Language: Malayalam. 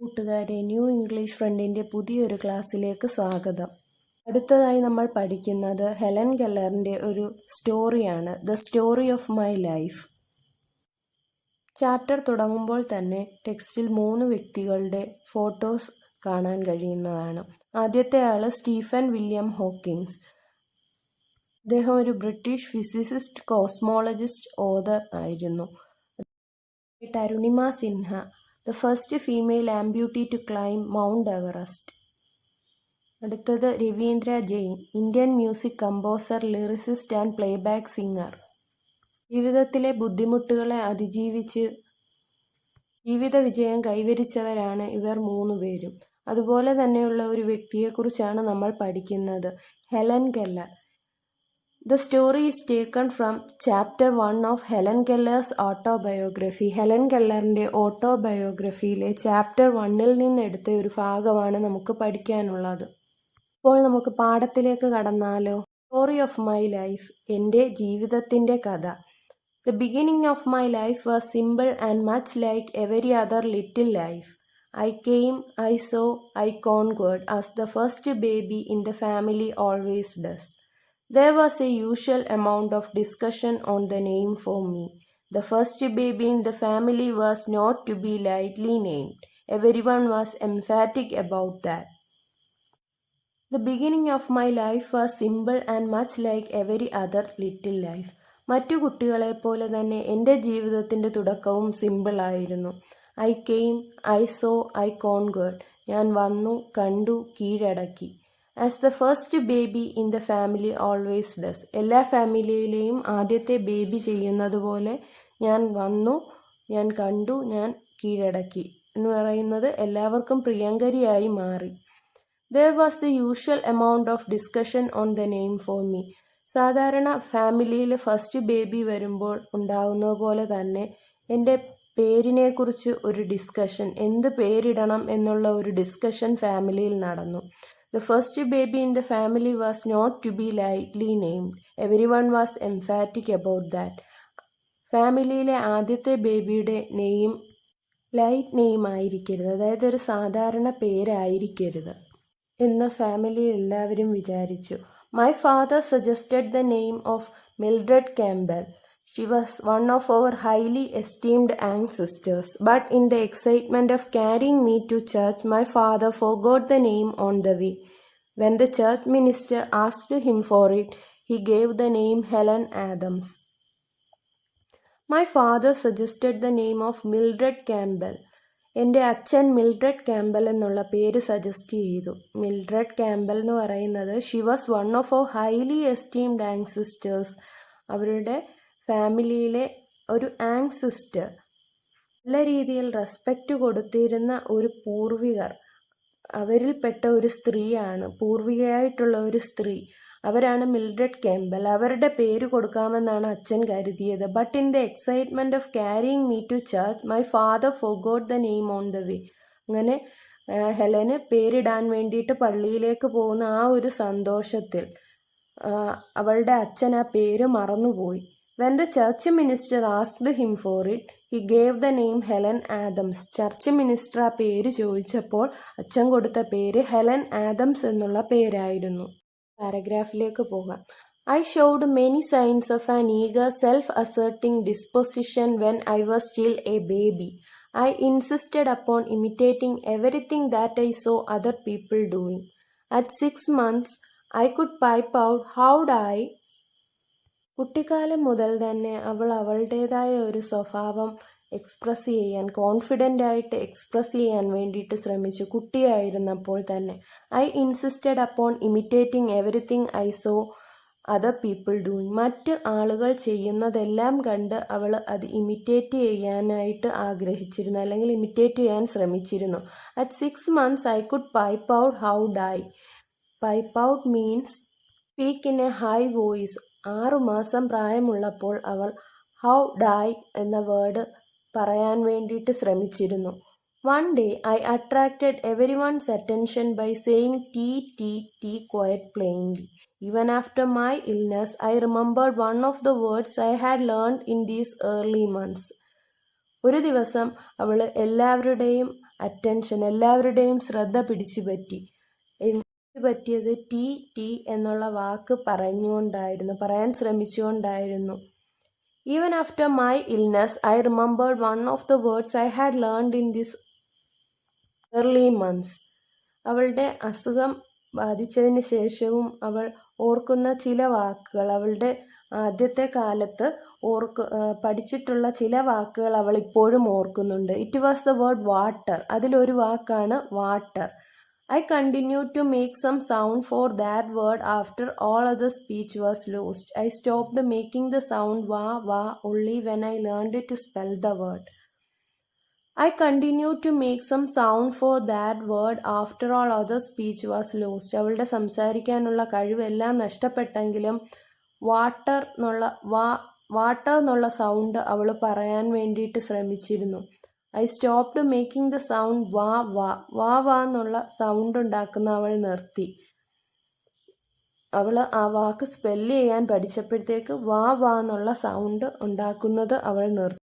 കൂട്ടുകാരെ, ന്യൂ ഇംഗ്ലീഷ് ഫ്രണ്ടിൻ്റെ പുതിയൊരു ക്ലാസ്സിലേക്ക് സ്വാഗതം. അടുത്തതായി നമ്മൾ പഠിക്കുന്നത് ഹെലൻ കെല്ലറിൻ്റെ ഒരു സ്റ്റോറിയാണ്, the story of my life. Chapter തുടങ്ങുമ്പോൾ തന്നെ ടെക്സ്റ്റിൽ 3 വ്യക്തികളുടെ ഫോട്ടോസ് കാണാൻ കഴിയുന്നതാണ്. ആദ്യത്തെ ആൾ സ്റ്റീഫൻ വില്യം ഹോക്കിൻസ്. അദ്ദേഹം ഒരു ബ്രിട്ടീഷ് ഫിസിസിസ്റ്റ്, കോസ്മോളജിസ്റ്റ്, ഓഥർ ആയിരുന്നു. Arunima Sinha, the first female amputee to climb Mount Everest. അടുത്തത് Ravindra Jain, Indian music composer, lyricist and playback singer. ജീവിതത്തിലെ ബുദ്ധിമുട്ടുകളെ അതിജീവിച്ച് ജീവിത വിജയം കൈവരിച്ചവരാണ് ഇവർ 3 പേരും. അതുപോലെ തന്നെയുള്ള ഒരു വ്യക്തിയെക്കുറിച്ചാണ് നമ്മൾ പഠിക്കുന്നത്, Helen Keller. The story is taken from chapter 1 of Helen Keller's autobiography. Helen കെല്ലറിൻ്റെ ഓട്ടോബയോഗ്രഫിയിലെ ചാപ്റ്റർ 1-ൽ നിന്നെടുത്ത ഒരു ഭാഗമാണ് നമുക്ക് പഠിക്കാനുള്ളത്. അപ്പോൾ നമുക്ക് പാഠത്തിലേക്ക് കടന്നാലോ. സ്റ്റോറി ഓഫ് മൈ ലൈഫ്, എൻ്റെ ജീവിതത്തിൻ്റെ കഥ. The beginning of my life was simple and much like every other little life. I came, I saw, I conquered, as the first baby in the family always does. There was a usual amount of discussion on the name for me. The first baby in the family was not to be lightly named. Everyone was emphatic about that. The beginning of my life was simple and much like every other little life. മറ്റു കുട്ടികളെപ്പോലെ തന്നെ എൻ്റെ ജീവിതത്തിൻ്റെ തുടക്കവും സിമ്പിളായിരുന്നു. I came, I saw, I conquered. ഞാൻ വന്നു, കണ്ടു, കീഴടക്കി. As the first baby in the family always does. എല്ലാ ഫാമിലിയിലെയും ആദ്യത്തെ ബേബി ചെയ്യുന്നത് പോലെ ഞാൻ വന്നു, ഞാൻ കണ്ടു, ഞാൻ കീഴടക്കി എന്ന് പറയുന്നത് എല്ലാവർക്കും പ്രിയങ്കരിയായി മാറി. There was the usual amount of discussion on the name for me. സാധാരണ ഫാമിലിയിൽ ഫസ്റ്റ് ബേബി വരുമ്പോൾ ഉണ്ടാകുന്നത് പോലെ തന്നെ എൻ്റെ പേരിനെക്കുറിച്ച് ഒരു ഡിസ്കഷൻ, എന്ത് പേരിടണം എന്നുള്ള ഒരു ഡിസ്കഷൻ ഫാമിലിയിൽ നടന്നു. The first baby in the family was not to be lightly named. Everyone was emphatic about that. ഫാമിലിയിലെ ആദ്യത്തെ ബേബിയുടെ നെയിം ലൈറ്റ് നെയിം ആയിരിക്കരുത്, അതായത് ഒരു സാധാരണ പേരായിരിക്കരുത് എന്ന് ഫാമിലിയിൽ എല്ലാവരും വിചാരിച്ചു. My father suggested the name of Mildred Campbell. She was one of our highly esteemed ancestors, but in the excitement of carrying me to church, my father forgot the name on the way. When the church minister asked him for it, he gave the name Helen Adams. My father suggested the name of Mildred Campbell. എൻ്റെ അച്ഛൻ മിൽഡ്രഡ് ക്യാമ്പൽ എന്നുള്ള പേര് സജസ്റ്റ് ചെയ്തു. മിൽഡ്രഡ് ക്യാമ്പൽ എന്ന് പറയുന്നത് she was one of our highly esteemed ancestors. അവരുടെ ഫാമിലിയിലെ ഒരു ആങ്സിസ്റ്റർ, നല്ല രീതിയിൽ റെസ്പെക്റ്റ് കൊടുത്തിരുന്ന ഒരു പൂർവികർ, അവരിൽപ്പെട്ട ഒരു സ്ത്രീയാണ്, പൂർവികയായിട്ടുള്ള ഒരു സ്ത്രീ. അവരാണ് മിൽഡ്രഡ് ക്യാമ്പൽ. അവരുടെ പേര് കൊടുക്കാമെന്നാണ് അച്ഛൻ കരുതിയത്. But in the excitement of carrying me to church, my father forgot the name on the way. അങ്ങനെ ഹെലന് പേരിടാൻ വേണ്ടിയിട്ട് പള്ളിയിലേക്ക് പോകുന്ന ആ ഒരു സന്തോഷത്തിൽ അവളുടെ അച്ഛൻ ആ പേര് മറന്നുപോയി. When the church minister asked him for it, he gave the name Helen Adams. Church minister ആ പേര് ചോദിച്ചപ്പോൾ അച്ഛൻ കൊടുത്ത പേര് ഹെലൻ ആദംസ് എന്നുള്ള പേരായിരുന്നു. പാരഗ്രാഫിലേക്ക് പോകാം. I showed many signs of an eager, self-asserting disposition when I was still a baby. I insisted upon imitating everything that I saw other people doing. At 6 months, I could pipe out, "How'd I?" കുട്ടിക്കാലം മുതൽ തന്നെ അവൾ അവളുടേതായ ഒരു സ്വഭാവം എക്സ്പ്രസ് ചെയ്യാൻ, കോൺഫിഡൻ്റ് ആയിട്ട് എക്സ്പ്രസ് ചെയ്യാൻ വേണ്ടിയിട്ട് ശ്രമിച്ചു, കുട്ടിയായിരുന്നപ്പോൾ തന്നെ. I insisted upon imitating everything I so other people doing. മറ്റ് ആളുകൾ ചെയ്യുന്നതെല്ലാം കണ്ട് അവൾ അത് ഇമിറ്റേറ്റ് ചെയ്യാനായിട്ട് ആഗ്രഹിച്ചിരുന്നു, അല്ലെങ്കിൽ ഇമിറ്റേറ്റ് ചെയ്യാൻ ശ്രമിച്ചിരുന്നു. At 6 months I could pipe out how d'ye. Pipe out means speak in a high voice. 6 മാസം പ്രായമുള്ളപ്പോൾ അവൾ ഹൗ ഡൈ എന്ന വേർഡ് പറയാൻ വേണ്ടിയിട്ട് ശ്രമിച്ചിരുന്നു. One day I attracted everyone's attention by saying tea tea tea quite plainly. Even after my illness I remembered one of the words I had learned in these early months. ഒരു ദിവസം അവൾ എല്ലാവരുടെയും അറ്റൻഷൻ, എല്ലാവരുടെയും ശ്രദ്ധ പിടിച്ചു പറ്റിയത് ടി എന്നുള്ള വാക്ക് പറയാൻ ശ്രമിച്ചുകൊണ്ടായിരുന്നു. Even after my illness, I remembered one of the words I had learned in these early months. അവളുടെ അസുഖം ബാധിച്ചതിന് ശേഷവും അവൾ ഓർക്കുന്ന ചില വാക്കുകൾ, അവളുടെ ആദ്യത്തെ കാലത്ത് പഠിച്ചിട്ടുള്ള ചില വാക്കുകൾ അവൾ ഇപ്പോഴും ഓർക്കുന്നുണ്ട്. It was the word water. അതിലൊരു വാക്കാണ് water. I continued to make some sound for that word after all other speech was lost. I stopped making the sound va only when I learned to spell the word. I continued to make some sound for that word after all other speech was lost. അവളുടെ സംസാരിക്കാനുള്ള കഴിവെല്ലാം നഷ്ടപ്പെട്ടെങ്കിലും വാട്ടർ എന്നുള്ള സൗണ്ട് അവൾ പറയാൻ വേണ്ടിയിട്ട് ശ്രമിച്ചിരുന്നു. I stopped making the sound വാ എന്നുള്ള സൗണ്ട് ഉണ്ടാക്കുന്ന അവൾ നിർത്തി. അവൾ ആ വാക്ക് സ്പെല്ല് ചെയ്യാൻ പഠിച്ചപ്പോഴത്തേക്ക് വാ എന്നുള്ള സൗണ്ട് ഉണ്ടാക്കുന്നത് അവൾ നിർത്തി.